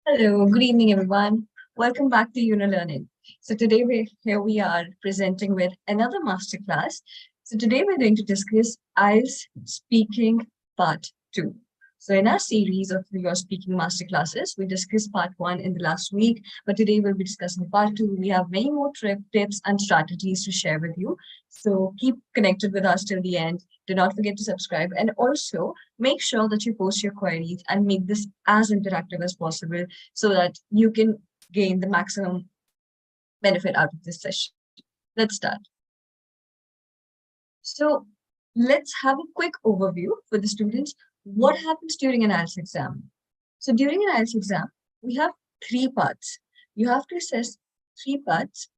Hello, good evening, everyone. Welcome back to Yuno Learning. So today we are presenting with another masterclass. So today we're going to discuss IELTS Speaking Part 2. So in our series of your speaking masterclasses, we discussed part 1 in the last week, but today we'll be discussing part 2. We have many more tips and strategies to share with you. So keep connected with us till the end. Do not forget to subscribe, and also make sure that you post your queries and make this as interactive as possible so that you can gain the maximum benefit out of this session. Let's start. So let's have a quick overview for the students. What happens during an IELTS exam? So during an IELTS exam, we have three parts. You have to assess three parts.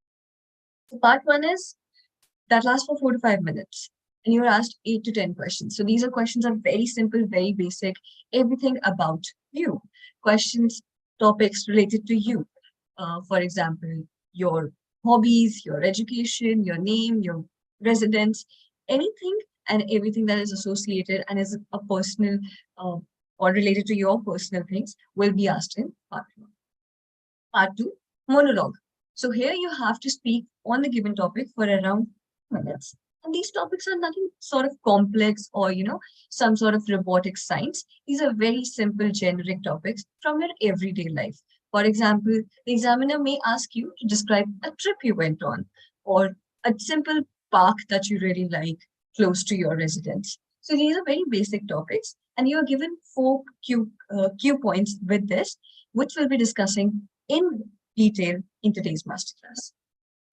So part one is that lasts for 4 to 5 minutes. And you're asked 8 to 10 questions. So these are questions are very simple, very basic, everything about you. Questions, topics related to you. For example, your hobbies, your education, your name, your residence, anything and everything that is associated and is a personal or related to your personal things will be asked in part one. Part two, monologue. So here you have to speak on the given topic for around minutes. And these topics are nothing sort of complex or, some sort of robotic science. These are very simple, generic topics from your everyday life. For example, the examiner may ask you to describe a trip you went on or a simple park that you really like close to your residence. So these are very basic topics, and you are given four Q points with this, which we'll be discussing in detail in today's masterclass.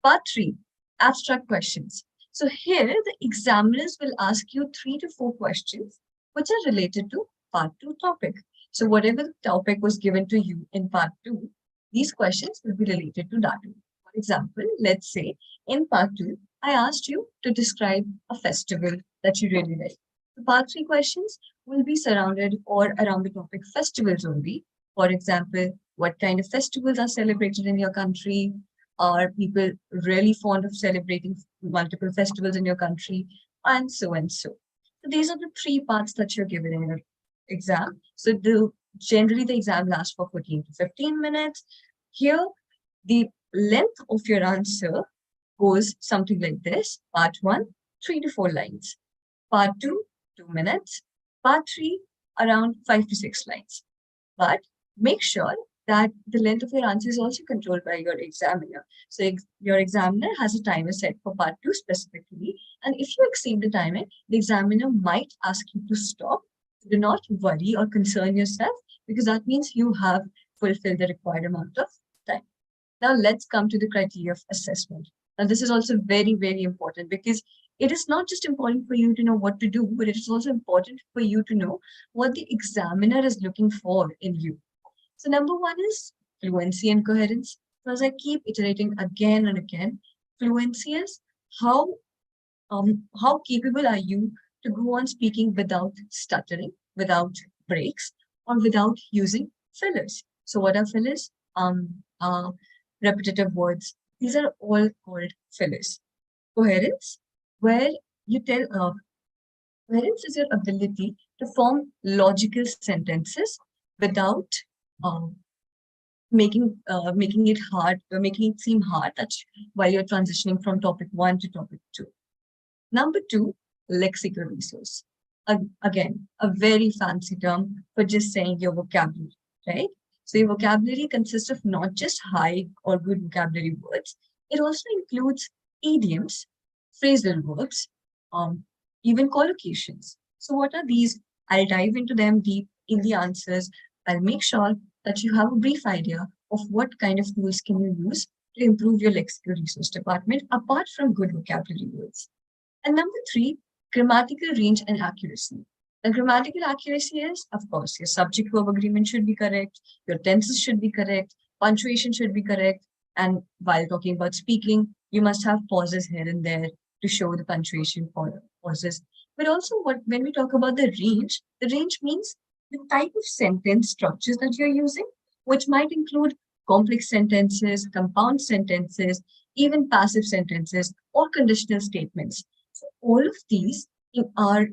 Part 3, abstract questions. So here the examiners will ask you 3 to 4 questions which are related to part 2 topic. So whatever the topic was given to you in part 2, these questions will be related to that. For example, let's say in part 2, I asked you to describe a festival that you really like. The part 3 questions will be surrounded or around the topic festivals only. For example, what kind of festivals are celebrated in your country? Are people really fond of celebrating multiple festivals in your country? And so and so. So these are the three parts that you're given in your exam. So generally the exam lasts for 14 to 15 minutes. Here, the length of your answer goes something like this. Part 1, 3 to 4 lines. Part 2, 2 minutes. Part 3, around 5 to 6 lines. But make sure that the length of your answer is also controlled by your examiner. So your examiner has a timer set for part 2 specifically. And if you exceed the timer, the examiner might ask you to stop. Do not worry or concern yourself, because that means you have fulfilled the required amount of time. Now let's come to the criteria of assessment. And this is also very, very important, because it is not just important for you to know what to do, but it is also important for you to know what the examiner is looking for in you. So number one is fluency and coherence. So as I keep iterating again and again, fluency is how capable are you to go on speaking without stuttering, without breaks, or without using fillers. So what are fillers? Repetitive words. These are all called fillers. Coherence, where you tell coherence is your ability to form logical sentences without um, making it hard, making it seem hard that while you're transitioning from topic one to topic two. Number two, lexical resource. Again, a very fancy term for just saying your vocabulary, right? So your vocabulary consists of not just high or good vocabulary words, it also includes idioms, phrasal verbs, um, even collocations. So what are these? I'll dive into them deep in the answers. I'll make sure that you have a brief idea of what kind of tools can you use to improve your lexical resource department apart from good vocabulary words. And number three, grammatical range and accuracy. The grammatical accuracy is, of course, your subject-verb agreement should be correct, your tenses should be correct, punctuation should be correct, and while talking about speaking, you must have pauses here and there to show the punctuation pauses. But also, when we talk about the range means the type of sentence structures that you're using, which might include complex sentences, compound sentences, even passive sentences, or conditional statements. So all of these are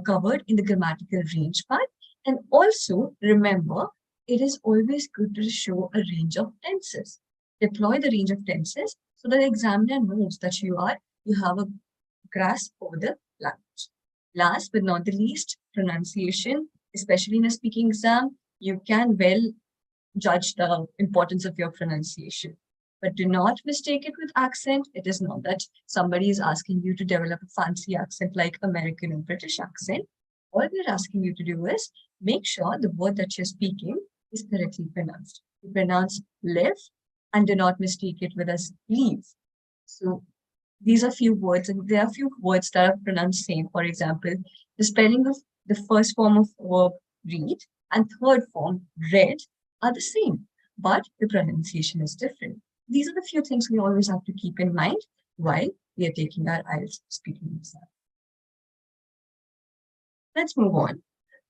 covered in the grammatical range part. And also remember, it is always good to show a range of tenses. Deploy the range of tenses so that the examiner knows that you have a grasp over the language. Last but not the least, pronunciation, especially in a speaking exam, you can well judge the importance of your pronunciation. But do not mistake it with accent. It is not that somebody is asking you to develop a fancy accent like American or British accent. All we're asking you to do is make sure the word that you're speaking is correctly pronounced. You pronounce live and do not mistake it with as leave. So these are few words, and there are few words that are pronounced same. For example, the spelling of the first form of verb read and third form read are the same, but the pronunciation is different. These are the few things we always have to keep in mind while we are taking our IELTS speaking exam. Let's move on.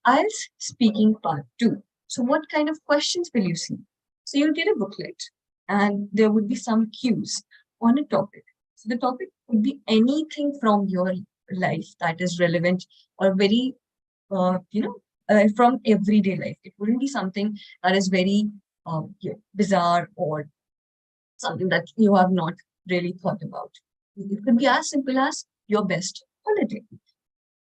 IELTS speaking part 2. So what kind of questions will you see? So you'll get a booklet and there would be some cues on a topic. So the topic could be anything from your life that is relevant or very, from everyday life. It wouldn't be something that is very bizarre or something that you have not really thought about. It could be as simple as your best holiday.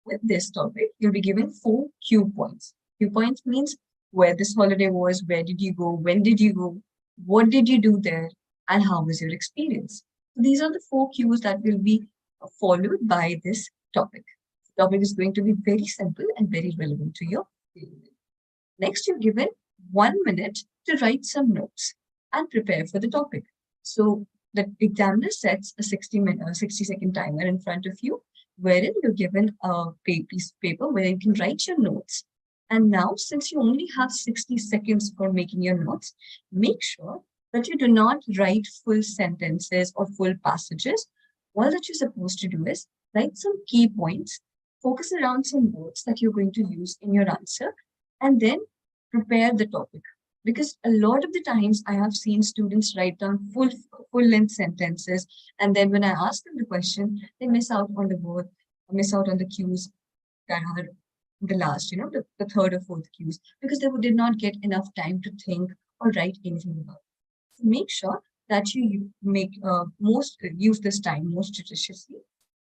With this topic, you'll be given 4 cue points. Cue points means where this holiday was, where did you go, when did you go, what did you do there, and how was your experience. These are the 4 cues that will be followed by this topic. The topic is going to be very simple and very relevant to your field. Next, you're given 1 minute to write some notes and prepare for the topic. So the examiner sets a 60-second timer in front of you, wherein you're given a piece of paper where you can write your notes. And now, since you only have 60 seconds for making your notes, make sure that you do not write full sentences or full passages. All that you're supposed to do is write some key points, focus around some words that you're going to use in your answer, and then prepare the topic. Because a lot of the times I have seen students write down full-length sentences, and then when I ask them the question, they miss out on the word, miss out on the cues that are the last, the third or fourth cues, because they did not get enough time to think or write anything about it. So make sure that you use this time most judiciously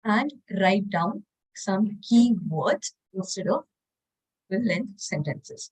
and write down some key words instead of full-length sentences.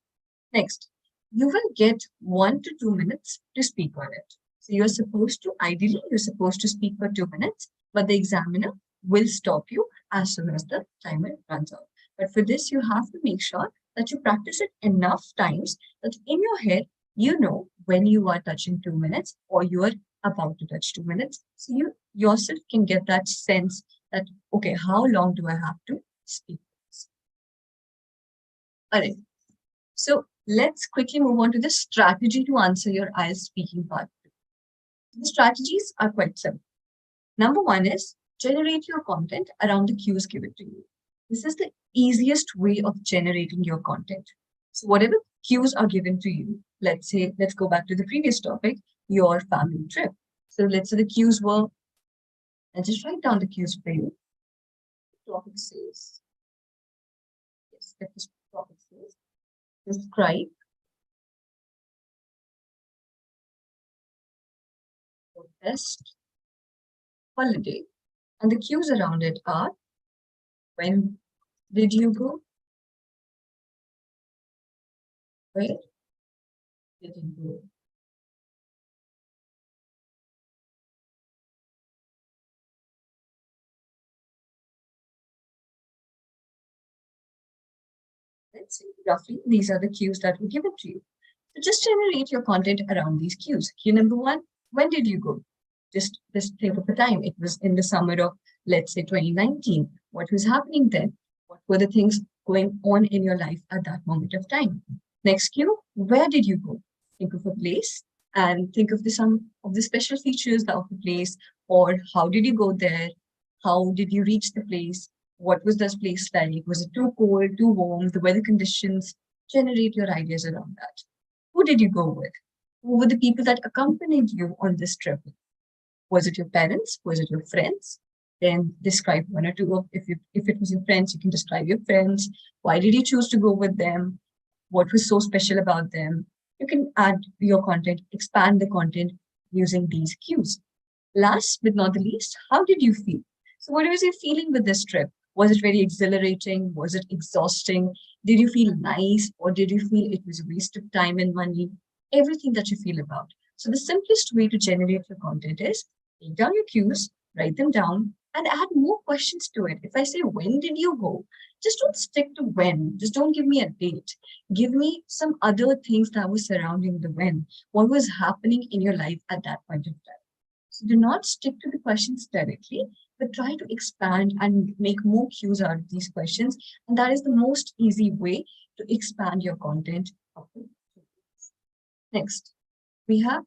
Next, you will get 1 to 2 minutes to speak on it. So you're supposed to speak for 2 minutes, but the examiner will stop you as soon as the timer runs out. But for this, you have to make sure that you practice it enough times that in your head, you know when you are touching 2 minutes or you are about to touch 2 minutes. So you yourself can get that sense that, okay, how long do I have to speak? All right. So let's quickly move on to the strategy to answer your IELTS speaking part. The strategies are quite simple. Number 1 is generate your content around the cues given to you. This is the easiest way of generating your content. So whatever cues are given to you, let's go back to the previous topic, your family trip. So let's say the cues were, I'll just write down the cues for you. The topic says, yes, the topic says, describe your best holiday. And the cues around it are, when did you go? Where did you go? Let's see, roughly, these are the cues that were given to you. So just generate your content around these cues. Cue number 1, when did you go? Just think of the time. It was in the summer of, let's say, 2019. What was happening then? What were the things going on in your life at that moment of time? Next cue, where did you go? Think of a place and think of some of the special features of the place, or how did you go there? How did you reach the place? What was this place like? Was it too cold, too warm? The weather conditions? Generate your ideas around that. Who did you go with? Who were the people that accompanied you on this trip? Was it your parents? Was it your friends? Then describe 1 or 2 of, if it was your friends, you can describe your friends. Why did you choose to go with them? What was so special about them? You can add your content, expand the content using these cues. Last but not the least, how did you feel? So, what was your feeling with this trip? Was it very exhilarating? Was it exhausting? Did you feel nice or did you feel it was a waste of time and money? Everything that you feel about. So, the simplest way to generate your content is take down your cues, write them down, and add more questions to it. If I say, when did you go? Just don't stick to when. Just don't give me a date. Give me some other things that were surrounding the when. What was happening in your life at that point of time? So do not stick to the questions directly, but try to expand and make more cues out of these questions. And that is the most easy way to expand your content. Next, we have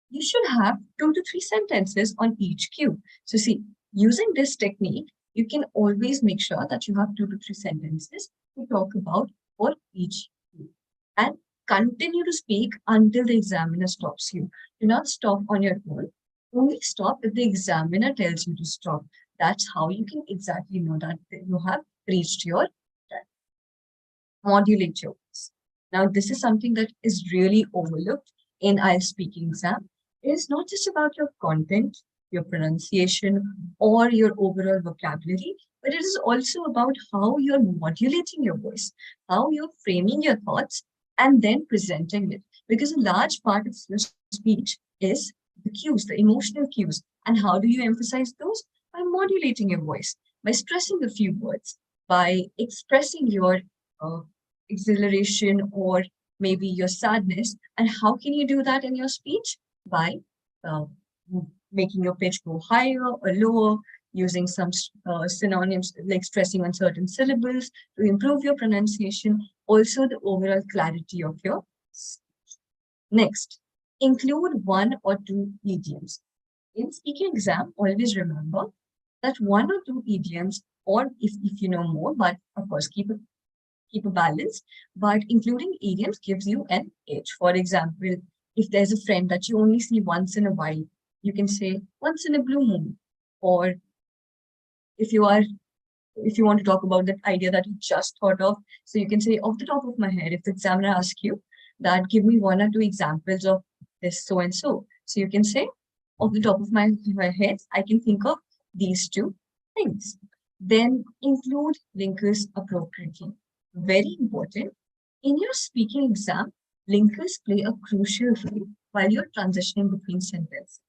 you should have 2 to 3 sentences on each cue. So see, using this technique, you can always make sure that you have 2 to 3 sentences to talk about for each cue. And continue to speak until the examiner stops you. Do not stop on your own. Only stop if the examiner tells you to stop. That's how you can exactly know that you have reached your time. Modulate your voice. Now, this is something that is really overlooked in IELTS speaking exam. It is not just about your content, your pronunciation, or your overall vocabulary, but it is also about how you're modulating your voice, how you're framing your thoughts, and then presenting it. Because a large part of your speech is the cues, the emotional cues. And how do you emphasize those? By modulating your voice, by stressing a few words, by expressing your uh, exhilaration or maybe your sadness. And how can you do that in your speech? By uh, making your pitch go higher or lower, using some synonyms like stressing on certain syllables to improve your pronunciation, also the overall clarity of your speech. Next, include 1 or 2 idioms. In speaking exam, always remember that 1 or 2 idioms, or if you know more, but of course keep a balance, but including idioms gives you an edge. For example, if there's a friend that you only see once in a while, you can say once in a blue moon. Or if you are if you want to talk about that idea that you just thought of, so you can say off the top of my head, if the examiner asks you that give me 1 or 2 examples of this so and so. So you can say off the top of my head, I can think of these 2 things. Then include linkers appropriately. Very important. In your speaking exam, linkers play a crucial role while you're transitioning between sentences.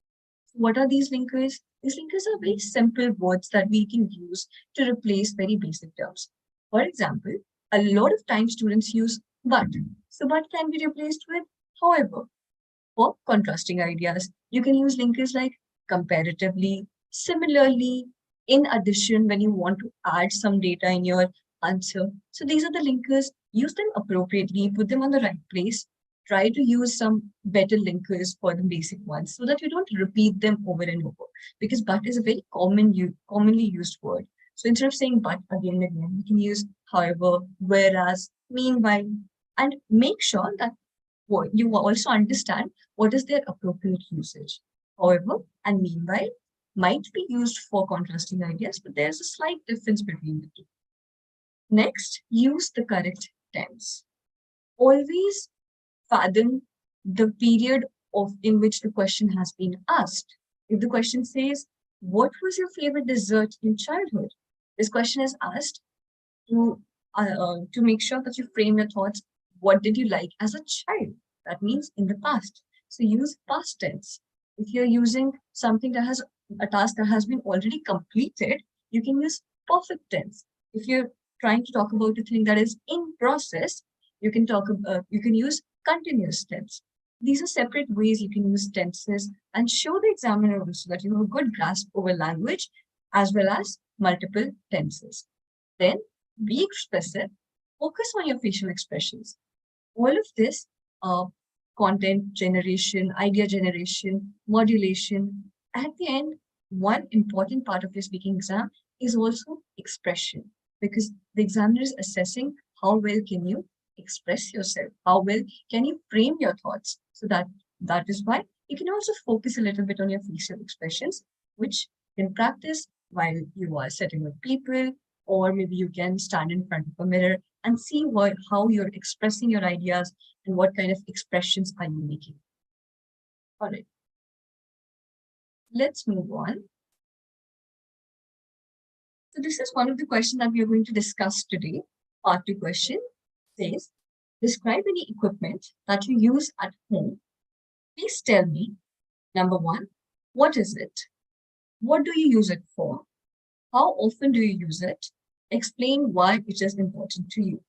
What are these linkers? These linkers are very simple words that we can use to replace very basic terms. For example, a lot of times students use but. So but can be replaced with however. For contrasting ideas, you can use linkers like comparatively, similarly, in addition, when you want to add some data in your answer. So these are the linkers. Use them appropriately, put them on the right place. Try to use some better linkers for the basic ones so that you don't repeat them over and over. Because but is a very commonly used word. So instead of saying but again and again, you can use however, whereas, meanwhile, and make sure that you also understand what is their appropriate usage. However, and meanwhile might be used for contrasting ideas, but there's a slight difference between the two. Next, use the correct tense. Always fathom the period of in which the question has been asked. If the question says, what was your favorite dessert in childhood? This question is asked to make sure that you frame your thoughts. What did you like as a child? That means in the past. So use past tense. If you're using something that has a task that has been already completed, you can use perfect tense. If you're trying to talk about a thing that is in process, you can use continuous tense. These are separate ways you can use tenses and show the examiner so that you have a good grasp over language as well as multiple tenses. Then be expressive, focus on your facial expressions. All of this content generation, idea generation, modulation. At the end, one important part of your speaking exam is also expression because the examiner is assessing how well can you express yourself, how well can you frame your thoughts. So that is why you can also focus a little bit on your facial expressions, which you can practice while you are sitting with people, or maybe you can stand in front of a mirror and see how you're expressing your ideas and what kind of expressions are you making. All right, let's move on. So this is one of the questions that we are going to discuss today. Part 2 question says, describe any equipment that you use at home. Please tell me, number 1, what is it? What do you use it for? How often do you use it? Explain why it is important to you.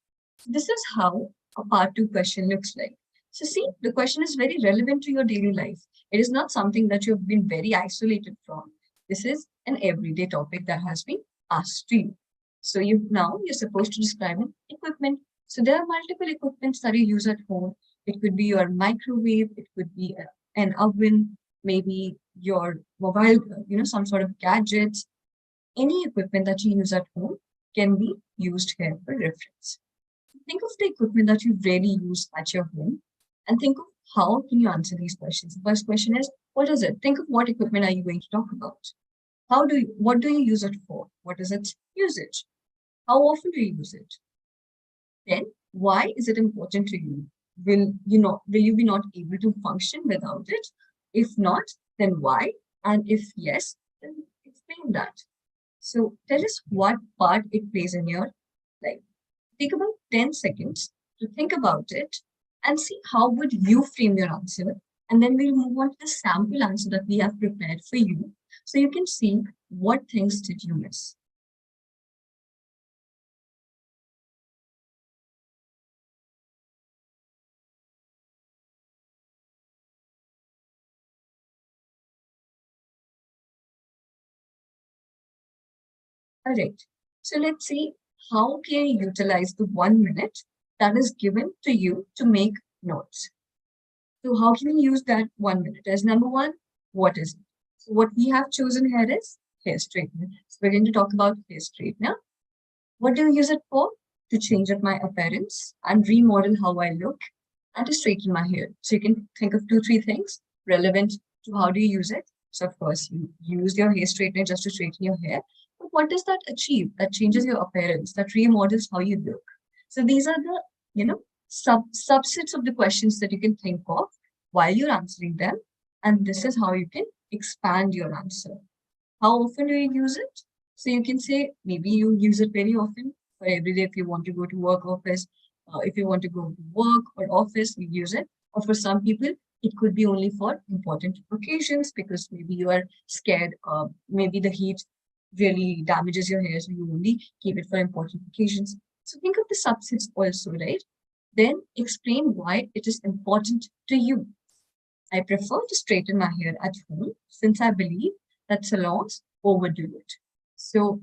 This is how a part 2 question looks like. So see, the question is very relevant to your daily life. It is not something that you've been very isolated from. This is an everyday topic that has been asked to you. So you're supposed to describe an equipment. So there are multiple equipments that you use at home. It could be your microwave, it could be an oven, maybe your mobile, some sort of gadgets. Any equipment that you use at home can be used here for reference. Think of the equipment that you really use at your home and think of how can you answer these questions. The first question is, what is it? Think of what equipment are you going to talk about? What do you use it for? What is its usage? How often do you use it? Then, why is it important to you? Will you be not able to function without it? If not, then why? And if yes, then explain that. So tell us what part it plays in your life. Take about 10 seconds to think about it and see how would you frame your answer. And then we'll move on to the sample answer that we have prepared for you. So you can see what things did you miss. All right. So let's see how can you utilize the 1 minute that is given to you to make notes. So how can you use that 1 minute? As number 1, what is it? So what we have chosen here is hair straightener. So we're going to talk about hair straightener. What do you use it for? To change up my appearance and remodel how I look and to straighten my hair. So you can think of 2, 3 things relevant to how do you use it. So of course, you use your hair straightener just to straighten your hair. But what does that achieve? That changes your appearance, that remodels how you look. So these are the, subsets of the questions that you can think of while you're answering them. And this is how you can expand your answer. How often do you use it? So you can say maybe you use it very often for every day if you want to go to work, office, if you want to go to work or office, you use it. Or for some people, it could be only for important occasions because maybe you are scared, maybe the heat really damages your hair, so you only keep it for important occasions. So think of the subsets also, right? Then explain why it is important to you. I prefer to straighten my hair at home since I believe that salons overdo it. So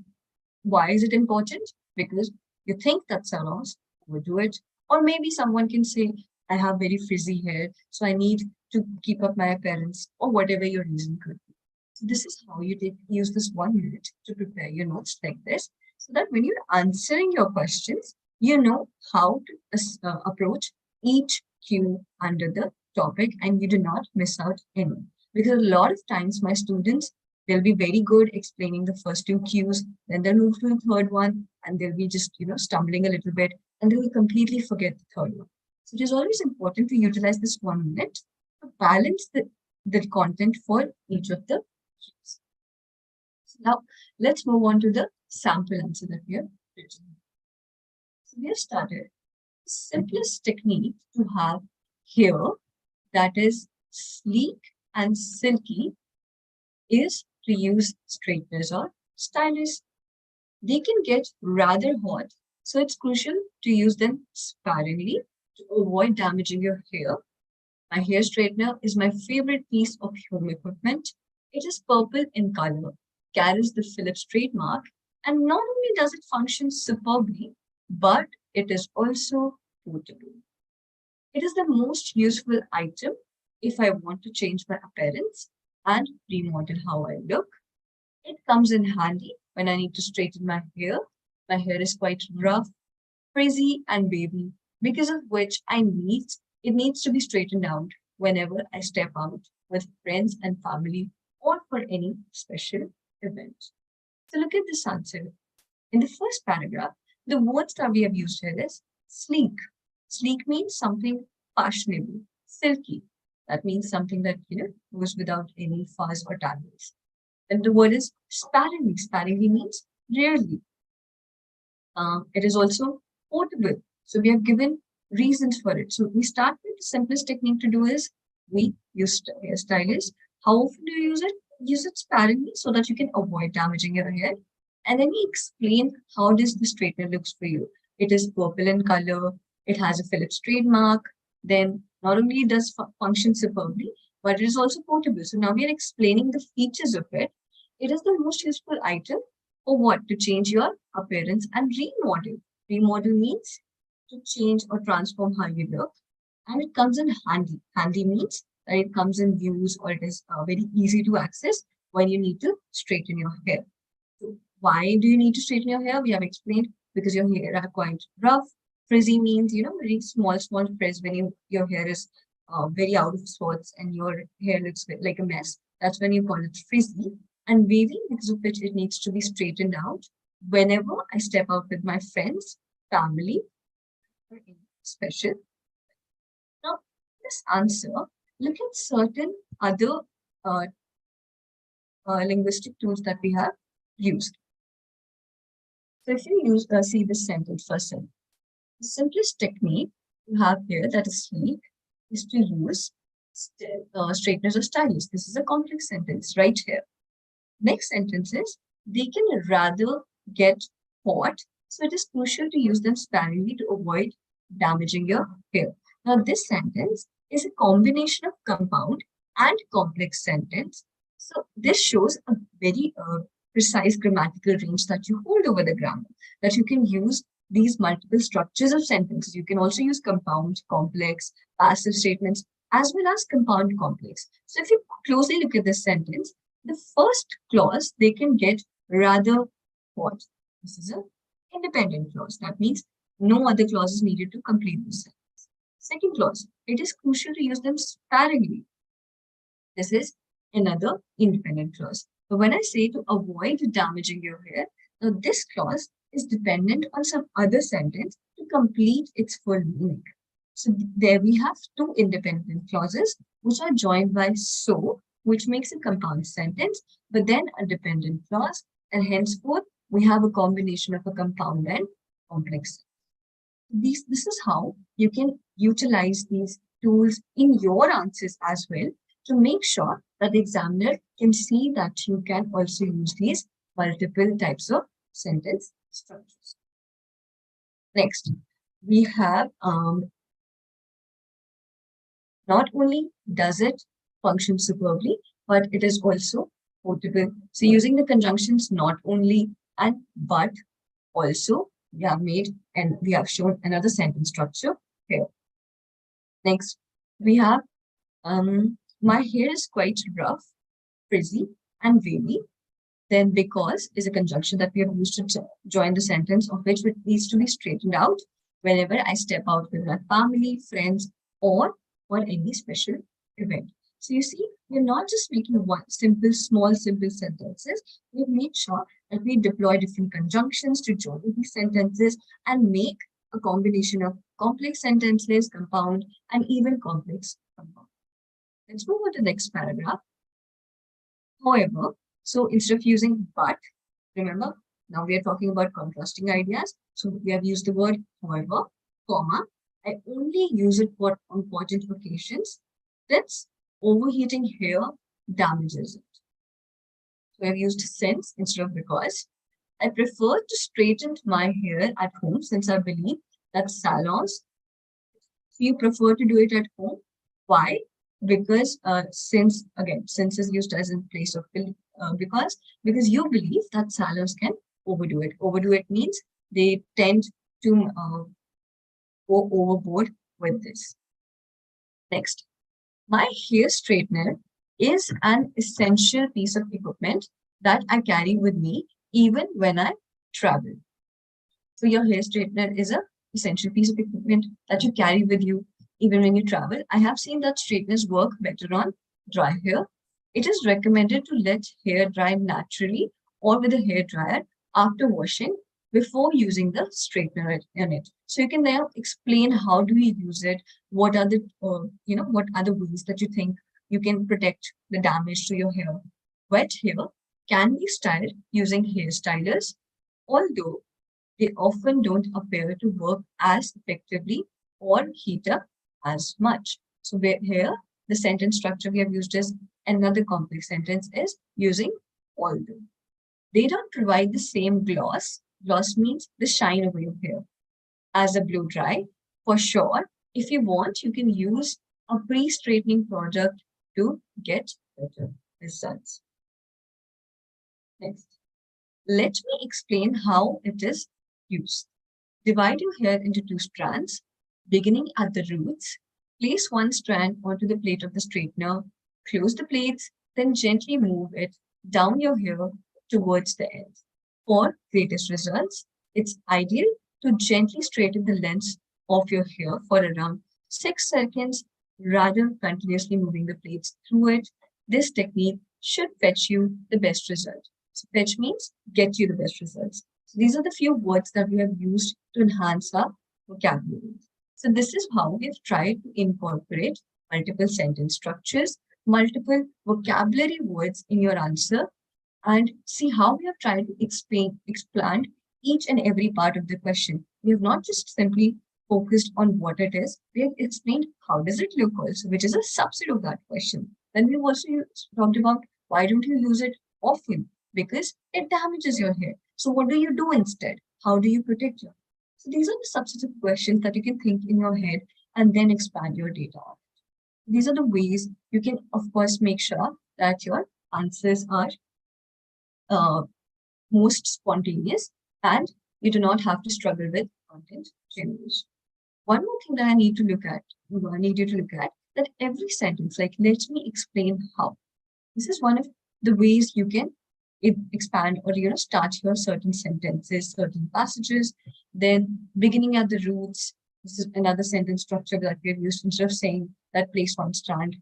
why is it important? Because you think that salons overdo it. Or maybe someone can say, I have very frizzy hair, so I need to keep up my appearance, or whatever your reason could be. So this is how you use this 1 minute to prepare your notes like this, so that when you're answering your questions, you know how to approach each cue under the topic and you do not miss out any. Because a lot of times my students, they'll be very good explaining the first 2 cues, then they'll move to the third one and they'll be just, stumbling a little bit and they will completely forget the third one. So it is always important to utilize this 1 minute to balance the content for each of the cues. So now let's move on to the sample answer that we have written. So we have started. The simplest technique to have hair that is sleek and silky is to use straighteners or stylists. They can get rather hot, so it's crucial to use them sparingly to avoid damaging your hair. My hair straightener is my favorite piece of home equipment. It is purple in color, carries the Philips trademark, and not only does it function superbly, but it is also portable. It is the most useful item if I want to change my appearance and remodel how I look. It comes in handy when I need to straighten my hair. My hair is quite rough, frizzy, and wavy, because of which it needs to be straightened out whenever I step out with friends and family or for any special event. So look at this answer. In the first paragraph, The words that we have used here is sleek. Sleek means something fashionable, silky. That means something that goes without any fuzz or tangles. And the word is sparingly. Sparingly means rarely. It is also portable. So we have given reasons for it. So we start with the simplest technique to do is we use hairstylist. How often do you use it? Use it sparingly so that you can avoid damaging your hair. And then we explain how does the straightener looks for you. It is purple in color. It has a Philips trademark. Then not only does function superbly, but it is also portable. So now we are explaining the features of it. It is the most useful item for what? To change your appearance and remodel. Remodel means to change or transform how you look. And it comes in handy. Handy means that it comes in use or it is very easy to access when you need to straighten your hair. So why do you need to straighten your hair? We have explained because your hair are quite rough. Frizzy means, very small frizz when your hair is very out of sorts and your hair looks like a mess. That's when you call it frizzy. And wavy, because of which it needs to be straightened out whenever I step out with my friends, family, or anything special. Now, this answer, look at certain other linguistic tools that we have used. So if you see this sentence first, the simplest technique you have here that is sleek is to use straighteners or stylists. This is a complex sentence right here. Next sentence is, they can rather get hot, so it is crucial to use them sparingly to avoid damaging your hair. Now, this sentence is a combination of compound and complex sentence. So this shows a very precise grammatical range that you hold over the grammar, that you can use these multiple structures of sentences. You can also use compound, complex, passive statements, as well as compound complex. So if you closely look at this sentence, the first clause, they can get rather hot. This is an independent clause. That means no other clause is needed to complete this sentence. Second clause, it is crucial to use them sparingly. This is another independent clause. But when I say to avoid damaging your hair, now this clause is dependent on some other sentence to complete its full meaning. So there we have two independent clauses which are joined by so, which makes a compound sentence, but then a dependent clause, and henceforth we have a combination of a compound and complex. This is how you can utilize these tools in your answers as well to make sure that the examiner can see that you can also use these multiple types of sentence structures. Next, we have not only does it function superbly, but it is also portable. So using the conjunctions not only and but also, we have made and we have shown another sentence structure here. Next, we have my hair is quite rough, frizzy, and wavy. Then because is a conjunction that we have used to join the sentence of which it needs to be straightened out whenever I step out with my family, friends, or for any special event. So you see, we're not just making one simple sentences. We've made sure that we deploy different conjunctions to join these sentences and make a combination of complex sentences, compound, and even complex compound. Let's move on to the next paragraph. However, so instead of using but, remember, now we are talking about contrasting ideas. So we have used the word however, comma. I only use it for important occasions. That's overheating hair damages it. So I've used since instead of because. I prefer to straighten my hair at home since I believe that salons, you prefer to do it at home. Why? Because since is used as in place of because you believe that salons can overdo it. Overdo it means they tend to go overboard with this. Next, my hair straightener is an essential piece of equipment that I carry with me even when I travel. So your hair straightener is an essential piece of equipment that you carry with you even when you travel. I have seen that straighteners work better on dry hair. It is recommended to let hair dry naturally or with a hair dryer after washing before using the straightener in it. So you can now explain how do you use it, what are the what are the ways that you think you can protect the damage to your hair. Wet hair can be styled using hairstylers, although they often don't appear to work as effectively or heat up as much. So here, the sentence structure we have used is another complex sentence is using although. They don't provide the same gloss. Gloss means the shine of your hair as a blow dry. For sure, if you want, you can use a pre-straightening product to get better results. Next, let me explain how it is used. Divide your hair into two strands, beginning at the roots. Place one strand onto the plate of the straightener, close the plates, then gently move it down your hair towards the end. For greatest results, it's ideal to gently straighten the length of your hair for around 6 seconds rather than continuously moving the plates through it. This technique should fetch you the best result. So fetch means get you the best results. So these are the few words that we have used to enhance our vocabulary. So this is how we've tried to incorporate multiple sentence structures, multiple vocabulary words in your answer, and see how we have tried to expand each and every part of the question. We have not just simply focused on what it is, we have explained how does it look also, which is a subset of that question. Then we've also talked about why don't you use it often? Because it damages your hair. So what do you do instead? How do you protect your hair? So these are the subsets of questions that you can think in your head and then expand your data on. These are the ways you can, of course, make sure that your answers are uh, most spontaneous and you do not have to struggle with content generation. One more thing that I need you to look at, that every sentence, like let me explain how. This is one of the ways you can expand or start your certain sentences, certain passages. Then beginning at the roots. This is another sentence structure that we have used instead of saying that place one strand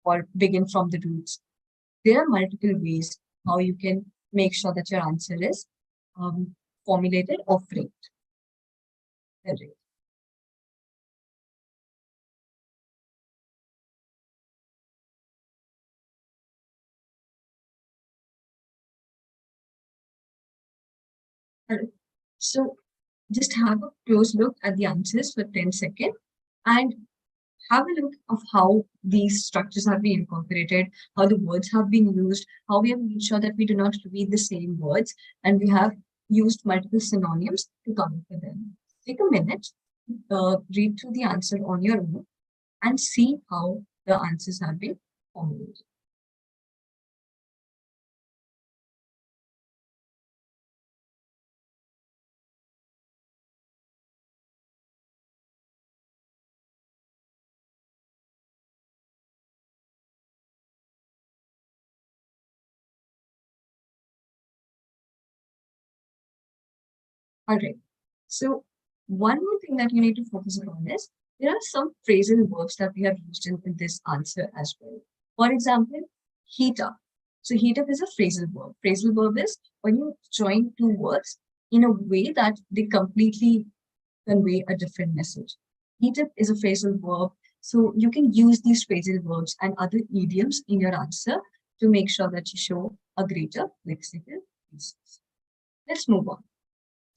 or begin from the roots. There are multiple ways how you can make sure that your answer is um, formulated or framed. Right. Alright. So just have a close look at the answers for 10 seconds and have a look of how these structures have been incorporated, how the words have been used, how we have made sure that we do not repeat the same words, and we have used multiple synonyms to come up with them. Take a minute, read through the answer on your own, and see how the answers have been formulated. All right. So one more thing that you need to focus on is there are some phrasal verbs that we have used in this answer as well. For example, heat up. So heat up is a phrasal verb. Phrasal verb is when you join two words in a way that they completely convey a different message. Heat up is a phrasal verb. So you can use these phrasal verbs and other idioms in your answer to make sure that you show a greater lexical basis. Let's move on.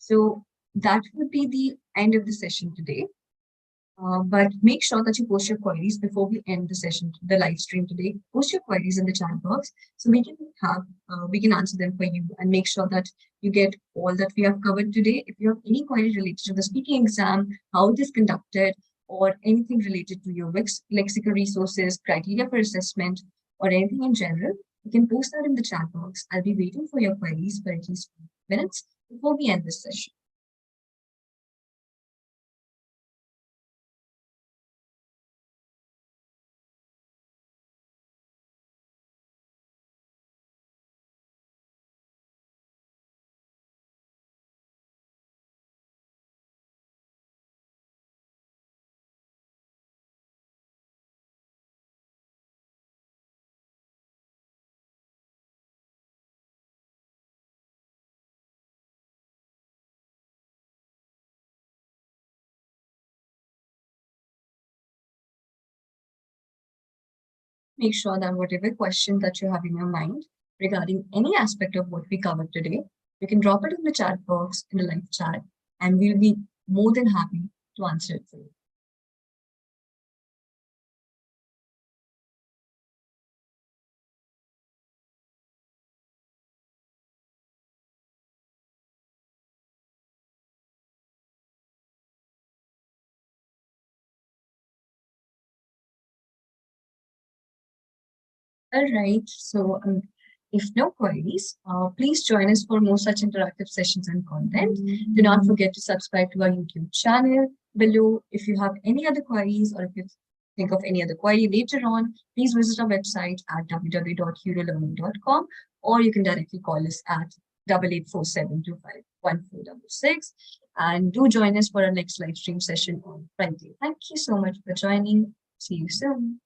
So that would be the end of the session today. But make sure that you post your queries before we end the session, the live stream today. Post your queries in the chat box so we can answer them for you and make sure that you get all that we have covered today. If you have any query related to the speaking exam, how it is conducted, or anything related to your lexical resources, criteria for assessment, or anything in general, you can post that in the chat box. I'll be waiting for your queries for at least 5 minutes before we end this session. make sure that whatever question that you have in your mind regarding any aspect of what we covered today, you can drop it in the chat box, in the live chat, and we'll be more than happy to answer it for you. All right. So, if no queries, please join us for more such interactive sessions and content. Do not forget to subscribe to our YouTube channel below. If you have any other queries or if you think of any other query later on, please visit our website at www.yunolearning.com, or you can directly call us at 8847251466. And do join us for our next live stream session on Friday. Thank you so much for joining. See you soon.